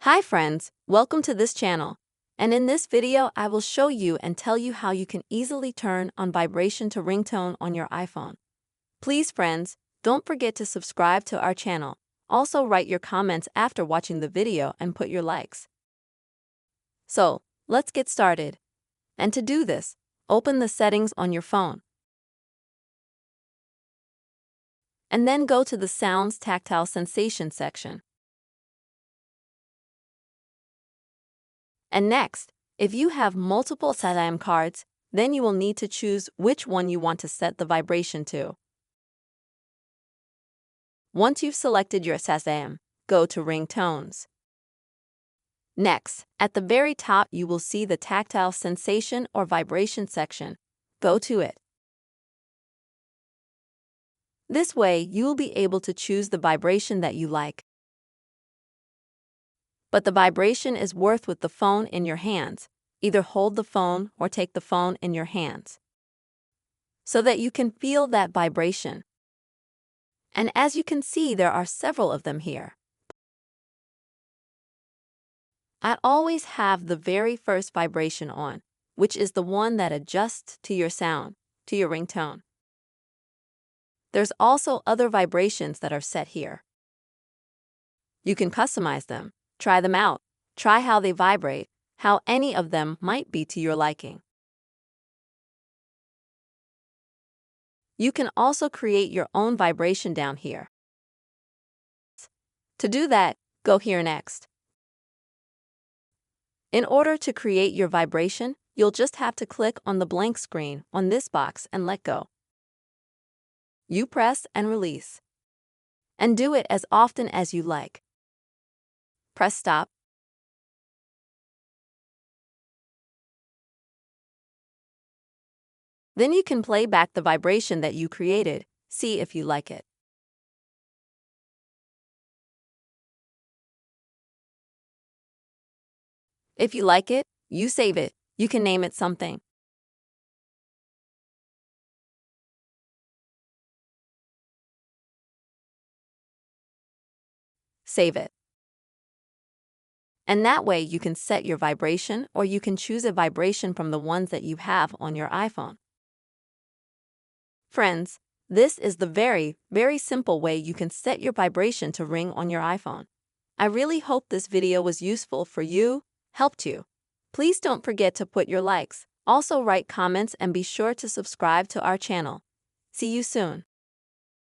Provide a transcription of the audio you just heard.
Hi friends, welcome to this channel. And in this video, I will show you and tell you how you can easily turn on vibration to ringtone on your iPhone. Please friends, don't forget to subscribe to our channel. Also write your comments after watching the video and put your likes. So, let's get started. And to do this, open the settings on your phone. And then go to the Sounds Tactile Sensation section. And next, if you have multiple SASAM cards, then you will need to choose which one you want to set the vibration to. Once you've selected your SASAM, go to Ringtones. Next, at the very top you will see the Tactile Sensation or Vibration section. Go to it. This way, you will be able to choose the vibration that you like. But the vibration is worth with the phone in your hands. Either hold the phone or take the phone in your hands, so that you can feel that vibration. And as you can see, there are several of them here. I always have the very first vibration on, which is the one that adjusts to your sound, to your ringtone. There's also other vibrations that are set here. You can customize them, try them out, try how they vibrate, how any of them might be to your liking. You can also create your own vibration down here. To do that, go here next. In order to create your vibration, you'll just have to click on the blank screen on this box and let go. You press and release. And do it as often as you like. Press stop. Then you can play back the vibration that you created, see if you like it. If you like it, you save it. You can name it something. Save it. And that way you can set your vibration, or you can choose a vibration from the ones that you have on your iPhone. Friends, this is the very simple way you can set your vibration to ring on your iPhone. I really hope this video was useful for you, helped you. Please don't forget to put your likes. Also write comments and be sure to subscribe to our channel. See you soon.